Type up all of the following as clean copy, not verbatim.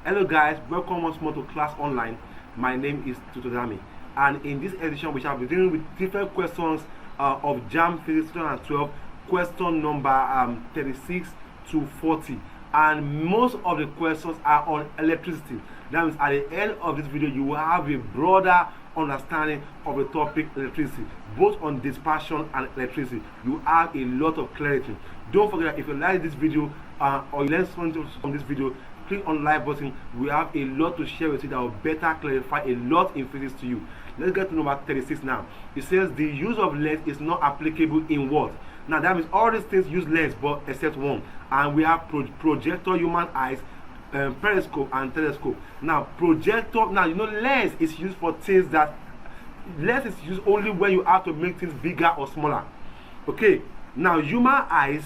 Hello guys, welcome once more to class online. My name is Tutodami, and in this edition we shall be dealing with different questions of Jamb Physics 2012, question number 36 to 40, and most of the questions are on electricity. That means at the end of this video you will have a broader understanding of the topic electricity, both on dispersion and electricity. You have a lot of clarity. Don't forget that if you like this video or you learn something from this video, click on like button. We have a lot to share with you that will better clarify a lot in physics to you. Let's get to number 36 now. It says the use of lens is not applicable in what? Now that means all these things use lens but except one, and we have projector, human eyes, periscope and telescope. Now projector, now you know lens is used for things that lens is used only when you have to make things bigger or smaller. Okay, now human eyes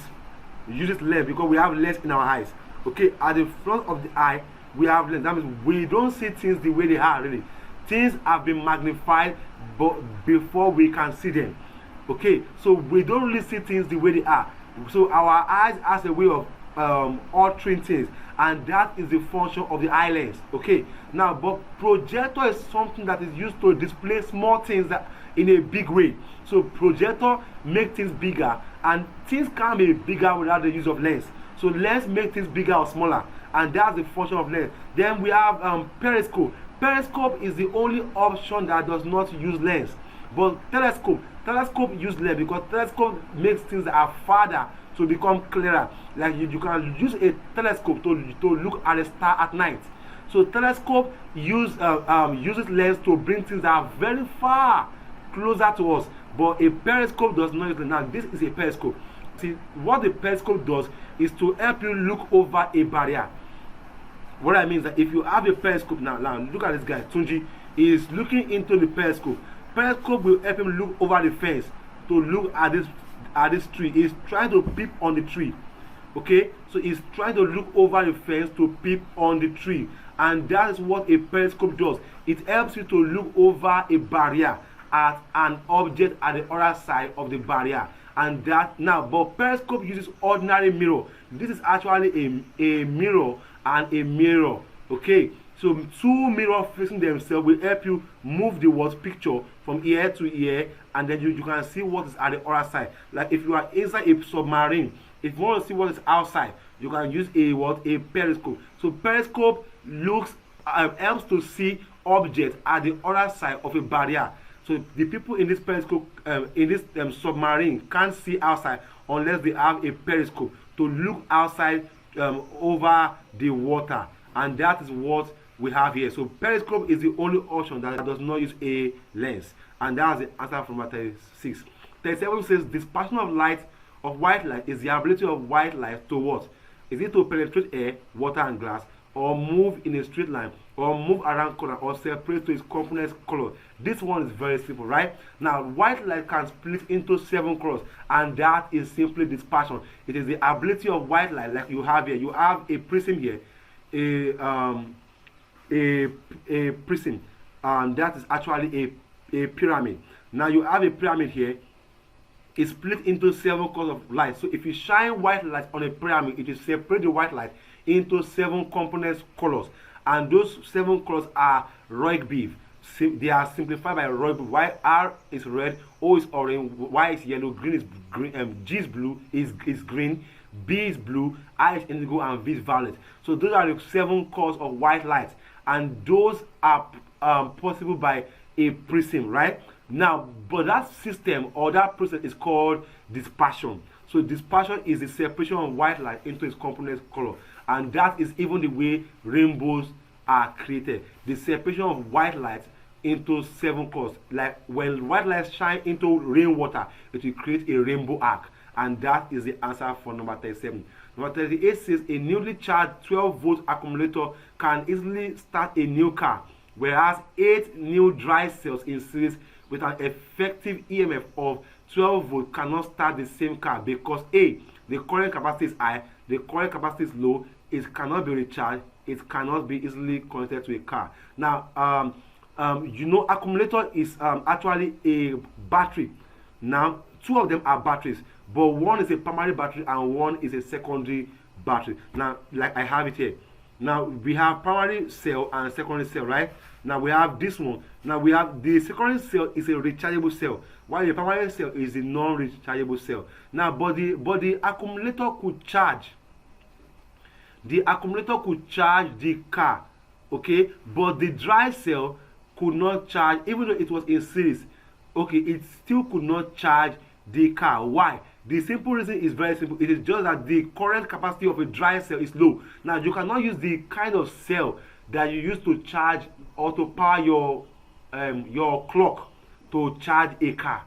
uses lens because we have lens in our eyes. Okay, at the front of the eye we have lens. That means we don't see things the way they are really. Things have been magnified but before we can see them. Okay, so we don't really see things the way they are. So our eyes has a way of altering things, and that is the function of the eye lens. Okay, now but projector is something that is used to display small things that in a big way. So projector make things bigger, and things can be bigger without the use of lens. So lens make things bigger or smaller, and that's the function of lens. Then we have periscope. Periscope is the only option that does not use lens. But telescope use lens because telescope makes things that are farther to become clearer. Like you can use a telescope to look at a star at night. So telescope uses lens to bring things that are very far closer to us. But a periscope does not use lens. Now this is a periscope. See, what the periscope does is to help you look over a barrier. What I mean is that if you have a periscope now look at this guy, Tunji. He is looking into the periscope. Periscope will help him look over the fence to look at this tree. He's trying to peep on the tree. Okay, so he's trying to look over the fence to peep on the tree, and that is what a periscope does. It helps you to look over a barrier at an object at the other side of the barrier. And that now, but periscope uses ordinary mirror. This is actually a mirror and a mirror. Okay, so two mirrors facing themselves will help you move the word picture from ear to ear, and then you can see what is at the other side. Like if you are inside a submarine, if you want to see what is outside, you can use a periscope. So periscope helps to see objects at the other side of a barrier. So the people in this periscope, in this submarine, can't see outside unless they have a periscope to look outside over the water, and that is what we have here. So periscope is the only option that does not use a lens, and that's the answer from 36. 37 says dispersion of white light is the ability of white light to what? Is it to penetrate air, water, and glass, or move in a straight line, or move around corner, or separate to its components color? This one is very simple, right? Now white light can split into 7 colors, and that is simply dispersion. It is the ability of white light, like you have here. You have a prism here, a prism, and that is actually a pyramid. Now you have a pyramid here. It's split into 7 colors of light. So if you shine white light on a pyramid, it will separate the white light into 7 components colors, and those 7 colors are Roig-Beef. They are simplified by Roig-Beef. Why R is red, O is orange, Y is yellow, green is green, G is blue, is green, B is blue, I is indigo, and V is violet. So those are the 7 colors of white light, and those are possible by a prism, right? Now, but that system or that process is called dispersion. So dispersion is the separation of white light into its component color, and that is even the way rainbows are created. The separation of white light into 7 colors. Like when white light shine into rainwater, it will create a rainbow arc, and that is the answer for number 37. Number 38 says a newly charged 12-volt accumulator can easily start a new car, whereas 8 new dry cells in series with an effective EMF of 12 volts cannot start the same car because A, the current capacity is high, the current capacity is low, it cannot be recharged, it cannot be easily connected to a car. Now, accumulator is actually a battery. Now, 2 of them are batteries, but one is a primary battery and one is a secondary battery. Now, like I have it here, Now we have primary cell and secondary cell, right? Now we have this one. Now we have the secondary cell is a rechargeable cell, while the primary cell is a non-rechargeable cell. Now, but the accumulator could charge. The accumulator could charge the car, okay, but the dry cell could not charge, even though it was in series. Okay, it still could not charge the car. Why? The simple reason is very simple. It is just that the current capacity of a dry cell is low. Now, you cannot use the kind of cell that you use to charge or to power your clock to charge a car.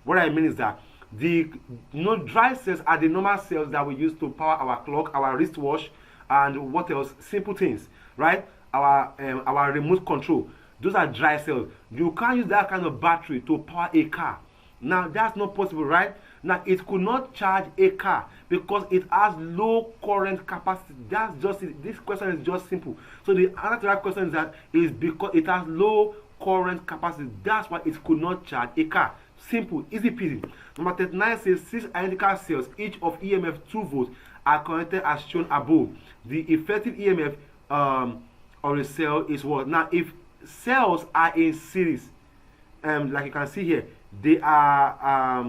What I mean is that the dry cells are the normal cells that we use to power our clock, our wristwatch, and what else? Simple things, right? Our remote control. Those are dry cells. You can't use that kind of battery to power a car. Now, that's not possible, right? Now, it could not charge a car because it has low current capacity. That's just it. This question is just simple. So the answer to that question is because it has low current capacity. That's why it could not charge a car. Simple, easy peasy. Number 39 says 6 identical cells, each of EMF 2 volts, are connected as shown above. The effective EMF of the cell is what? Now, if cells are in series, like you can see here, they are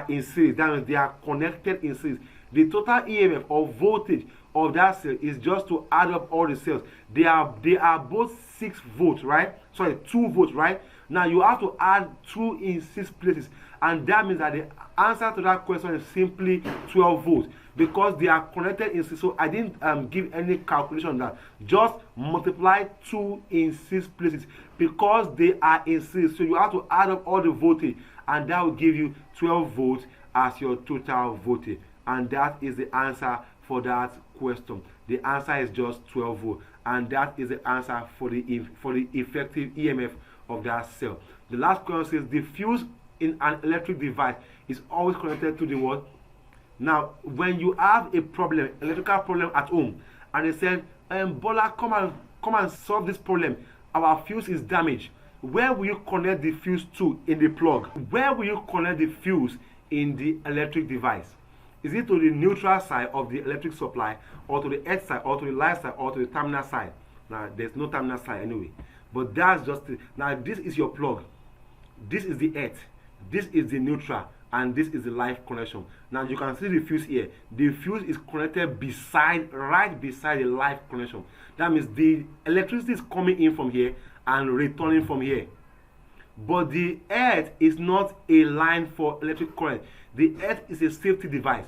in series. That means they are connected in series. The total EMF or voltage of that cell is just to add up all the cells. They are both 6 volts, right? Sorry, 2 volts, right? Now you have to add 2 in 6 places, and that means that the answer to that question is simply 12 volts because they are connected in 6. So I didn't give any calculation on that. Just multiply 2 in 6 places because they are in series. So you have to add up all the voltage, and that will give you 12 volts as your total voltage. And that is the answer for that question. The answer is just 12 volts, and that is the answer for the effective EMF of that cell. The last question says the fuse in an electric device is always connected to the what? Now, when you have a problem, electrical problem at home, and they said, Bola, come and solve this problem. Our fuse is damaged. Where will you connect the fuse to in the plug? Where will you connect the fuse in the electric device? Is it to the neutral side of the electric supply, or to the earth side, or to the light side, or to the terminal side? Now, there's no terminal side anyway. But that's just it. Now, this is your plug. This is the earth. This is the neutral. And this is the live connection. Now, you can see the fuse here. The fuse is connected right beside the live connection. That means the electricity is coming in from here and returning from here. But the earth is not a line for electric current. The earth is a safety device,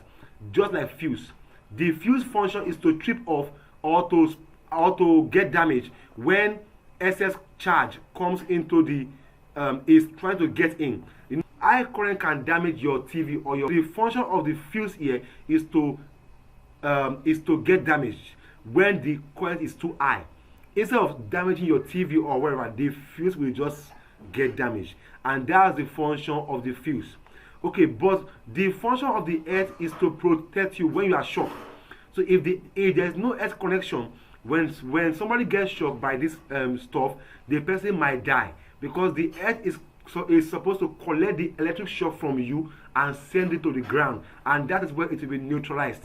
just like fuse. The fuse function is to trip off or to get damaged when excess charge comes into the is trying to get in. High current can damage your TV or the function of the fuse here is to get damaged when the current is too high. Instead of damaging your TV or whatever, the fuse will just get damaged, and that's the function of the fuse. Okay, but the function of the earth is to protect you when you are shocked. So if there's no earth connection, when somebody gets shocked by this stuff, the person might die because the earth is supposed to collect the electric shock from you and send it to the ground, and that is where it will be neutralized.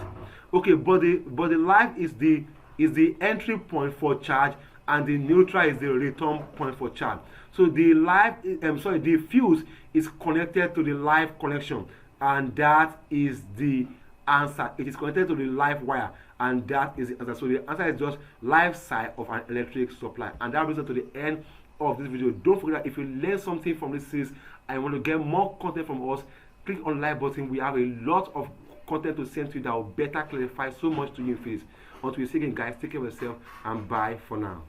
Okay, but the light is the entry point for charge, and the neutral is the return point for charge. So the fuse is connected to the live connection, and that is the answer. It is connected to the live wire, and that is the answer. So the answer is just live side of an electric supply, and that brings us to the end of this video. Don't forget that if you learn something from this series and you want to get more content from us, click on the like button. We have a lot of content to send to you that will better clarify so much to you in physics. Until we see again, guys, take care of yourself and bye for now.